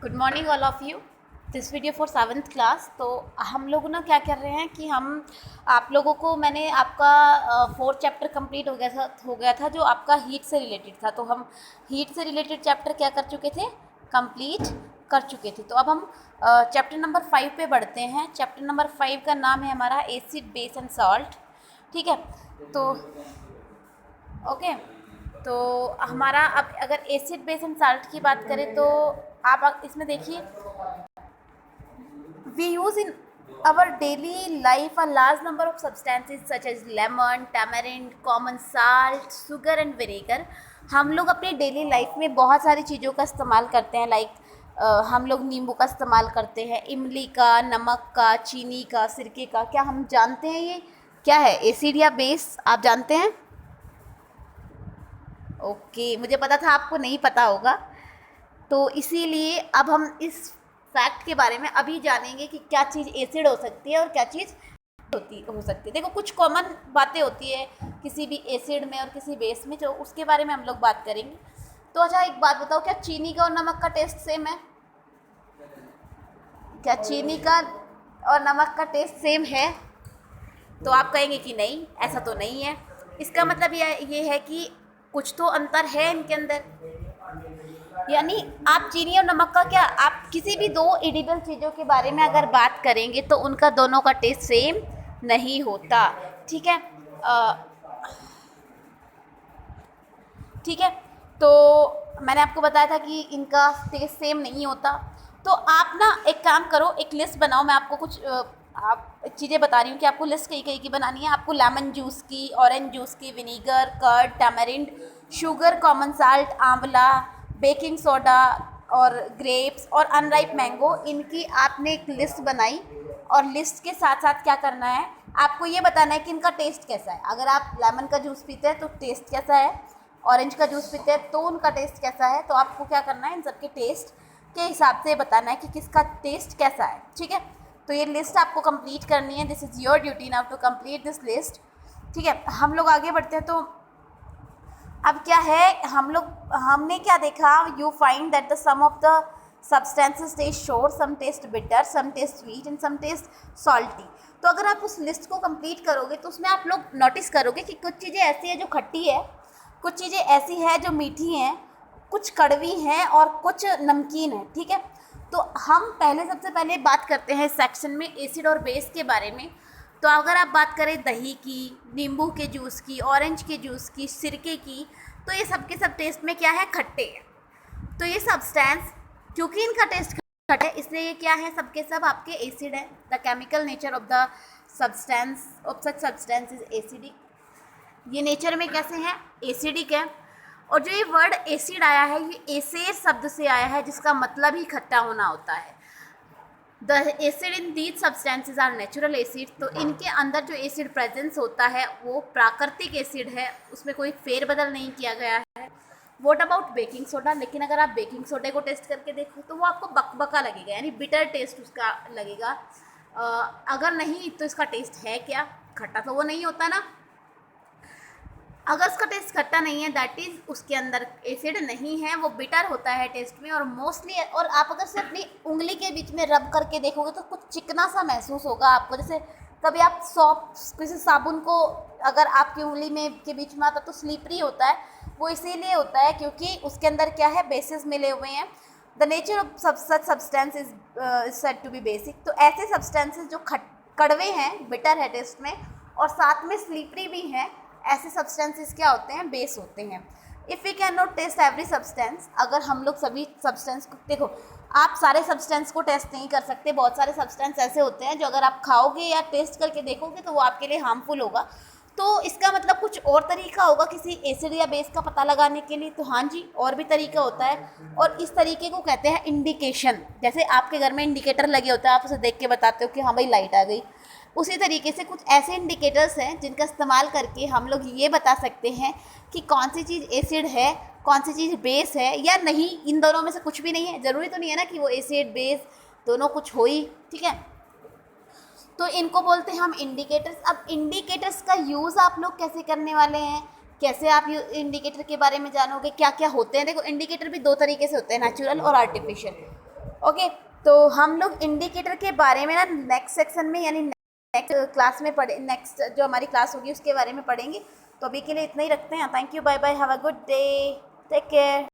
Good morning all of you. This video for 7th class. तो हम लोग ना क्या कर रहे हैं कि हम आप लोगों को मैंने आपका 4th चैप्टर कंप्लीट हो गया था जो आपका हीट से रिलेटेड था। तो हम हीट से रिलेटेड चैप्टर क्या कर चुके थे, कंप्लीट कर चुके थे। तो अब हम चैप्टर नंबर 5 पे बढ़ते हैं। चैप्टर नंबर 5 का नाम है हमारा एसिड बेस एंड सॉल्ट। ठीक है, तो ओके। तो हमारा अब अगर एसिड बेस एंड साल्ट की बात करें तो आप इसमें देखिए, we use in our daily life a large number of substances such as lemon, tamarind, common salt, sugar and vinegar। हम लोग अपनी डेली लाइफ में बहुत सारी चीज़ों का इस्तेमाल करते हैं। हम लोग नींबू का इस्तेमाल करते हैं, इमली का, नमक का, चीनी का, सिरके का। क्या हम जानते हैं ये क्या है, एसिड या बेस? आप जानते हैं? ओके, मुझे पता था आपको नहीं पता होगा। तो इसीलिए अब हम इस फैक्ट के बारे में अभी जानेंगे कि क्या चीज़ एसिड हो सकती है और क्या चीज़ हो सकती है। देखो, कुछ कॉमन बातें होती है किसी भी एसिड में और किसी बेस में, जो उसके बारे में हम लोग बात करेंगे। तो अच्छा, एक बात बताओ, क्या चीनी का और नमक का टेस्ट सेम है? क्या चीनी का और नमक का टेस्ट सेम है? तो आप कहेंगे कि नहीं, ऐसा तो नहीं है। इसका मतलब ये है कि कुछ तो अंतर है इनके अंदर। यानी आप चीनी और नमक का क्या, आप किसी भी दो एडिबल चीज़ों के बारे में अगर बात करेंगे तो उनका दोनों का टेस्ट सेम नहीं होता। ठीक है, ठीक है। तो मैंने आपको बताया था कि इनका टेस्ट सेम नहीं होता। तो आप ना एक काम करो, एक लिस्ट बनाओ। मैं आपको कुछ आप चीज़ें बता रही हूँ कि आपको लिस्ट कई कई की बनानी है। आपको लेमन जूस की, ऑरेंज जूस की, vinegar, curd, tamarind, sugar, common salt, amla, baking soda और ग्रेप्स और अनराइप मैंगो, इनकी आपने एक लिस्ट बनाई। और लिस्ट के साथ साथ क्या करना है, आपको ये बताना है कि इनका टेस्ट कैसा है। अगर आप लेमन का जूस पीते हैं तो टेस्ट कैसा है, ऑरेंज का जूस पीते हैं तो उनका टेस्ट कैसा है। तो आपको क्या करना है, इन सबके टेस्ट के हिसाब से बताना है कि किसका टेस्ट कैसा है। ठीक है, तो ये लिस्ट आपको कंप्लीट करनी है। This is your duty now to complete this list. ठीक है, हम लोग आगे बढ़ते हैं। तो अब क्या है, हमने क्या देखा, you find that the some of the substances taste sour, some taste bitter, some taste sweet and some taste salty. तो अगर आप उस लिस्ट को कंप्लीट करोगे तो उसमें आप लोग नोटिस करोगे कि कुछ चीज़ें ऐसी है जो खट्टी है, कुछ चीज़ें ऐसी है जो मीठी हैं, कुछ कड़वी हैं और कुछ नमकीन है। ठीक है, तो हम सबसे पहले बात करते हैं इस सेक्शन में एसिड और बेस के बारे में। तो अगर आप बात करें दही की, नींबू के जूस की, ऑरेंज के जूस की, सिरके की, तो ये सब के सब टेस्ट में क्या है, खट्टे हैं। तो ये सब्सटेंस, क्योंकि इनका टेस्ट खट्टा है, इसलिए ये क्या है, सबके सब आपके एसिड है। The chemical nature of the substance of such substance is acidic. ये नेचर में कैसे हैं, एसिडिक है। और जो ये वर्ड एसिड आया है, ये एसेर शब्द से आया है, जिसका मतलब ही खट्टा होना होता है। The acid in these substances are natural acid. तो इनके अंदर जो एसिड प्रेजेंस होता है वो प्राकृतिक एसिड है, उसमें कोई फेरबदल नहीं किया गया है। What about baking soda? लेकिन अगर आप बेकिंग सोडे को टेस्ट करके देखो तो वो आपको बकबका लगेगा, यानी बिटर टेस्ट उसका लगेगा। अगर नहीं तो इसका टेस्ट है क्या, खट्टा तो वो नहीं होता ना। अगर उसका टेस्ट खट्टा नहीं है, दैट इज़ उसके अंदर एसिड नहीं है, वो बिटर होता है टेस्ट में। और मोस्टली, और आप अगर से अपनी उंगली के बीच में रब करके देखोगे तो कुछ चिकना सा महसूस होगा आपको। जैसे कभी आप किसी साबुन को अगर आपकी उंगली में के बीच में आता तो स्लिपरी होता है, वो इसीलिए होता है क्योंकि उसके अंदर क्या है, बेसिस मिले हुए हैं। The nature of such substance is said to be basic. तो ऐसे सब्सटेंसेस जो कड़वे हैं, बिटर है टेस्ट में, और साथ में स्लिपरी भी हैं, ऐसे सब्सटेंसेस क्या होते हैं, बेस होते हैं। If we can not taste every substance, अगर हम लोग सभी सब्सटेंस को, देखो आप सारे सब्सटेंस को टेस्ट नहीं कर सकते। बहुत सारे सब्सटेंस ऐसे होते हैं जो अगर आप खाओगे या टेस्ट करके देखोगे तो वो आपके लिए हार्मफुल होगा। तो इसका मतलब कुछ और तरीका होगा किसी एसिड या बेस का पता लगाने के लिए। तो हाँ जी, और भी तरीका होता है, और इस तरीके को कहते हैं इंडिकेशन। जैसे आपके घर में इंडिकेटर लगे होते हैं, आप उसे देख के बताते हो कि हाँ भाई लाइट आ गई। उसी तरीके से कुछ ऐसे इंडिकेटर्स हैं जिनका इस्तेमाल करके हम लोग ये बता सकते हैं कि कौन सी चीज़ एसिड है, कौन सी चीज़ बेस है या नहीं। इन दोनों में से कुछ भी नहीं है, ज़रूरी तो नहीं है ना कि वो एसिड बेस दोनों कुछ हो ही। ठीक है, तो इनको बोलते हैं हम इंडिकेटर्स। अब इंडिकेटर्स का यूज़ आप लोग कैसे करने वाले हैं, कैसे आप इंडिकेटर के बारे में जानोगे, क्या क्या होते हैं। देखो, इंडिकेटर भी दो तरीके से होते हैं, नेचुरल और आर्टिफिशियल। ओके, तो हम लोग इंडिकेटर के बारे में ना नेक्स्ट सेक्शन में यानी नेक्स्ट क्लास में पढ़े, नेक्स्ट जो हमारी क्लास होगी उसके बारे में पढ़ेंगे। तो अभी के लिए इतना ही रखते हैं। Thank you, bye bye, have a good day, take care.